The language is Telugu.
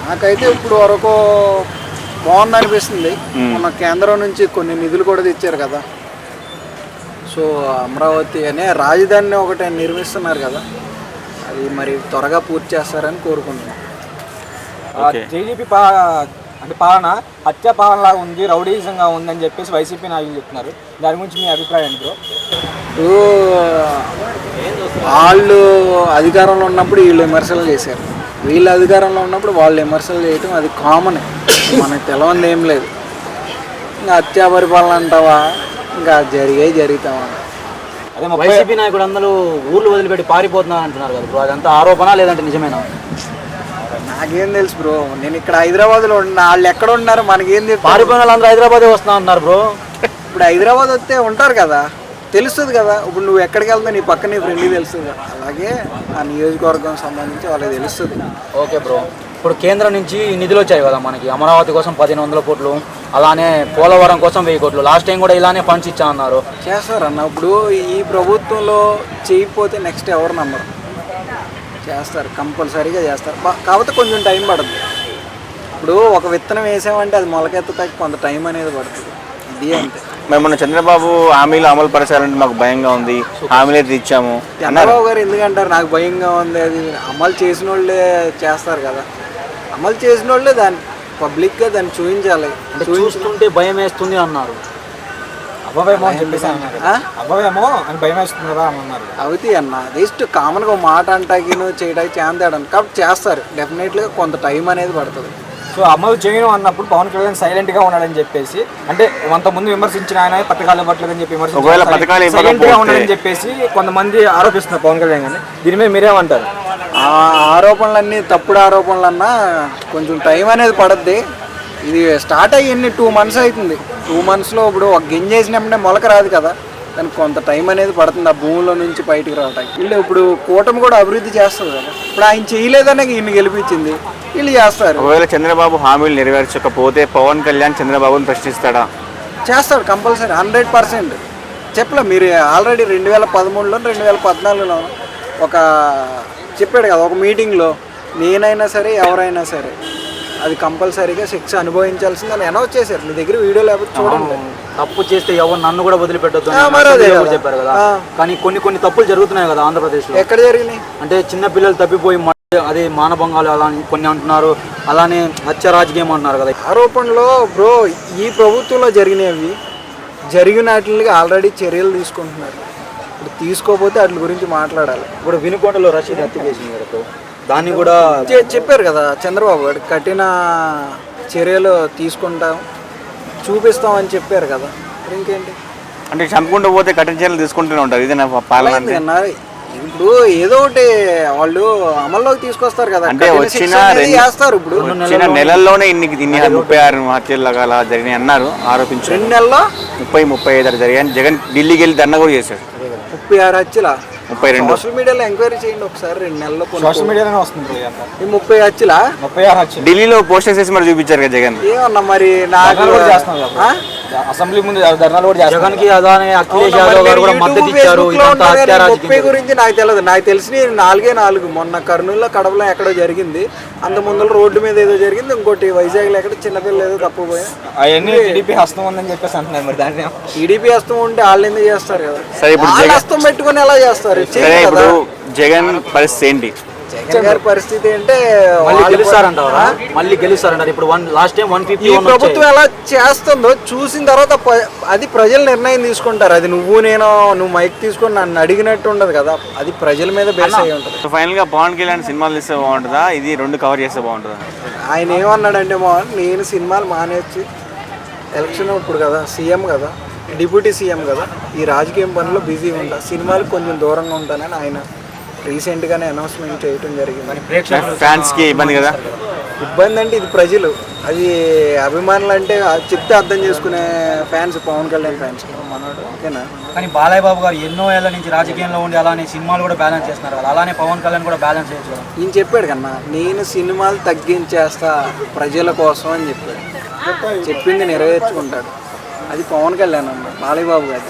నాకైతే ఇప్పుడు వరకు బాగుంది అనిపిస్తుంది. మన కేంద్రం నుంచి కొన్ని నిధులు కూడా తెచ్చారు కదా. సో అమరావతి అనే రాజధానిని ఒకటి నిర్మిస్తున్నారు కదా, అది మరి త్వరగా పూర్తి చేస్తారని కోరుకుంటున్నాం. టీడీపీ అంటే పాలన హత్యా పాలనలా ఉంది, రౌడీజంగా ఉందని చెప్పేసి వైసీపీ నాయకులు చెప్తున్నారు. దాని గురించి మీ అభిప్రాయం ఏంటో? వాళ్ళు అధికారంలో ఉన్నప్పుడు వీళ్ళు విమర్శలు చేశారు, వీళ్ళు అధికారంలో ఉన్నప్పుడు వాళ్ళు విమర్శలు చేయటం అది కామన్, మనకు తెలవంది ఏం లేదు. ఇంకా హత్యా పరిపాలన అంటావా, ఇంకా జరుగుతామా. అదే వైసీపీ నాయకుడు అందరూ ఊర్లు వదిలిపెట్టి పారిపోతున్నారు అంటున్నారు కదా బ్రో, అదంతా ఆరోపణ లేదంటే నిజమేనా? నాకేం తెలుసు బ్రో, నేను ఇక్కడ హైదరాబాద్లో ఉన్నా, వాళ్ళు ఎక్కడ ఉన్నారు మనకేం తెలుసు. పారిపోయిన వాళ్ళందరూ హైదరాబాదే వస్తున్నా అంటున్నారు బ్రో. ఇప్పుడు హైదరాబాద్ వస్తే ఉంటారు కదా, తెలుస్తుంది కదా. ఇప్పుడు నువ్వు ఎక్కడికి వెళ్తా నీ పక్కన నీ ఫ్రెండ్కి తెలుస్తుంది, అలాగే ఆ నియోజకవర్గం సంబంధించి వాళ్ళకి తెలుస్తుంది. ఓకే బ్రో, ఇప్పుడు కేంద్రం నుంచి నిధులు వచ్చాయి కదా మనకి, అమరావతి కోసం 1500 కోట్లు, అలానే పోలవరం కోసం 1000 కోట్లు. లాస్ట్ టైం కూడా ఇలానే ఫండ్స్ ఇచ్చా అన్నారు. చేస్తారన్న, ఇప్పుడు ఈ ప్రభుత్వంలో చేయకపోతే నెక్స్ట్ ఎవరు నమ్మరు, చేస్తారు, కంపల్సరీగా చేస్తారు. కాకపోతే కొంచెం టైం పడుతుంది. ఇప్పుడు ఒక విత్తనం వేసామంటే అది మొలకెత్తుతాకి కొంత టైం అనేది పడుతుంది, ఇది అంతే. మేము మొన్న చంద్రబాబు హామీలు అమలు పరచాలంటే మాకు భయంగా ఉంది, హామీలు అయితే ఇచ్చాము. చంద్రబాబు గారు ఎందుకంటారు నాకు భయంగా ఉంది, అది అమలు చేసిన వాళ్ళే చేస్తారు కదా. అమలు చేసిన వాళ్ళే దాన్ని పబ్లిక్గా దాన్ని చూపించాలి. చూస్తుంటే భయం వేస్తుంది అన్నారు. అవ్వవేమో అని చెప్పేసి అన్నారు. అవ్వవేమో అని భయం వేస్తుంది కదా అని అన్నారు. అవుతాయి అన్న, జస్ట్ కామన్గా ఒక మాట అంటాకి చేయడానికి ఛాన్స్ తేడానికి కాబట్టి చేస్తారు. డెఫినెట్లీగా కొంత టైం అనేది పడుతుంది. సో అమలు చేయను అన్నప్పుడు పవన్ కళ్యాణ్ సైలెంట్గా ఉన్నాడని చెప్పేసి, అంటే అంతకుముందు విమర్శించిన ఆయన పథకాలు ఇవ్వట్లేదని చెప్పి సైలెంట్గా ఉన్నాడని చెప్పేసి కొంతమంది ఆరోపిస్తున్నారు పవన్ కళ్యాణ్ గారిని. దీని మీద మీరేమంటారు? ఆ ఆరోపణలన్నీ తప్పుడు ఆరోపణలన్నా కొంచెం టైం అనేది పడుద్ది. ఇది స్టార్ట్ అయ్యి 2 months అవుతుంది. 2 monthsలో ఇప్పుడు ఒక గింజ వేసినప్పుడే మొలక రాదు కదా, దానికి కొంత టైం అనేది పడుతుంది ఆ భూమిలో నుంచి బయటికి రావడానికి. వీళ్ళు ఇప్పుడు కూటమి కూడా అభివృద్ధి చేస్తుంది కదా, ఇప్పుడు ఆయన చేయలేదనే ఈయన గెలిపించింది, వీళ్ళు చేస్తారు. ఒకవేళ చంద్రబాబు హామీలు నెరవేర్చకపోతే పవన్ కళ్యాణ్ చంద్రబాబుని ప్రశ్నిస్తాడా? చేస్తాడు కంపల్సరీ, 100%. చెప్పలే మీరు ఆల్రెడీ 2013లో 2014లో ఒక చెప్పాడు కదా ఒక మీటింగ్లో, నేనైనా సరే ఎవరైనా సరే అది కంపల్సరీగా శిక్ష అనుభవించాల్సిందని అనౌన్స్ చేశారు. మీ దగ్గర వీడియో లేకపోతే చూడండి. తప్పు చేస్తే ఎవరు నన్ను కూడా వదిలిపెట్టొద్దు చెప్పారు కదా. కానీ కొన్ని తప్పులు జరుగుతున్నాయి కదా ఆంధ్రప్రదేశ్లో. ఎక్కడ జరిగినాయి అంటే చిన్న పిల్లలు తప్పిపోయి అదే మానభంగాలు అలా కొన్ని అంటున్నారు, అలానే హత్య రాజకీయం అంటున్నారు కదా. ఆరోపణలో బ్రో ఈ ప్రభుత్వంలో జరిగిన వాటికి ఆల్రెడీ చర్యలు తీసుకుంటున్నారు. ఇప్పుడు తీసుకోకపోతే వాటి గురించి మాట్లాడాలి. ఇప్పుడు వినుకొండలో రషీద్ హత్య చేసింది కదా, దాన్ని కూడా చెప్పారు కదా చంద్రబాబు గారు, కఠిన చర్యలు తీసుకుంటాం చూపిస్తామని చెప్పారు కదా. ఇంకేంటి అంటే చంపుకుంటూ పోతే కఠిన చర్యలు తీసుకుంటూనే ఉంటారు, ఇది నా పాలన. ఇప్పుడు ఏదో ఒకటి వాళ్ళు అమల్లోకి తీసుకొస్తారు కదా, అంటే చేస్తారు. ఇప్పుడు వచ్చిన నెలల్లోనే ఇన్ని 36 హత్యలు అలా జరిగినాయి అన్నారు, ఆరోపించారు. 2 నెలల్లో 30-35 జరిగాయి. జగన్ ఢిల్లీకి వెళ్ళి ధర్నా కూడా చేశాడు. 36 హత్యలా? 32. సోషల్ మీడియాలో ఎంక్వైరీ చేయండి ఒకసారి. 2 నెలల్లో సోషల్ మీడియాలోనే వస్తుంది. 30 హత్యలా? 36 హత్యలు ఢిల్లీలో పోస్టర్స్ వేసి మరి చూపించారు కదా జగన్. ఏమన్నా మరి నాకు అసెంబ్లీ ముందు ధర్నాలు కూడా జగన్ కి అలానే అఖిలేష్ యాదవ్ గారు కూడా మద్దతు ఇచ్చారు. 30 గురించి నాకు తెలియదు, నాకు తెలిసి 4 మొన్న కర్నూలులో కడపలో ఎక్కడో జరిగింది, అంత ముందు రోడ్డు మీద ఏదో జరిగింది, ఇంకోటి వైజాగ్లో ఎక్కడ చిన్నపిల్లలు ఏదో తప్పుపోయి అవన్నీ టీడీపీ హస్తం ఉందని చెప్పేసి అంటున్నారు. మరి దాన్ని టీడీపీ హస్తం ఉంటే వాళ్ళు ఎందుకు చేస్తారు కదా, హస్తం పెట్టుకుని ఎలా చేస్తారు? జగన్ పరిస్థితి ఏంటి? జగన్ గారి పరిస్థితి అంటే మళ్ళీ గెలుస్తారంటారు. ఇప్పుడు లాస్ట్ టైం 150 ఈ ప్రభుత్వం ఎలా చేస్తుందో చూసిన తర్వాత అది ప్రజలు నిర్ణయం తీసుకుంటారు. అది నువ్వు మైక్ తీసుకొని నన్ను అడిగినట్టు ఉండదు కదా, అది ప్రజల మీద బేస్ అయ్యి ఉంటుంది. సో ఫైనల్ గా పవన్ కళ్యాణ్ సినిమాలు తీస్తే బాగుంటుందా, ఇది 2 కవర్ చేస్తే బాగుంటుందా? ఆయన ఏమన్నాడంటే నేను సినిమాలు మానేసి ఎలక్షన్ ఇప్పుడు కదా, సీఎం కదా, డిప్యూటీ సీఎం కదా, ఈ రాజకీయం పనిలో బిజీ ఉంటా, సినిమాలకు కొంచెం దూరంగా ఉంటానని ఆయన రీసెంట్గానే అనౌన్స్మెంట్ చేయడం జరిగింది. ఫ్యాన్స్కి ఇబ్బంది కదా? ఇబ్బంది అంటే ఇది ప్రజలు, అది అభిమానులు అంటే చెప్తే అర్థం చేసుకునే ఫ్యాన్స్, పవన్ కళ్యాణ్ ఫ్యాన్స్ మనోడు. ఓకేనా? కానీ బాలయ్య బాబు గారు ఎన్నో ఏళ్ళ నుంచి రాజకీయంలో ఉండి అలానే సినిమాలు కూడా బ్యాలెన్స్ చేస్తున్నారు కదా, అలానే పవన్ కళ్యాణ్ కూడా బ్యాలెన్స్ చేయొచ్చు కదా. ఈయన చెప్పాడు కన్నా, నేను సినిమాలు తగ్గించేస్తా ప్రజల కోసం అని చెప్పాడు. చెప్పింది నెరవేర్చుకుంటాడు. అది పవన్ కళ్యాణ్ అన్న, బాలయ్య బాబు గారు.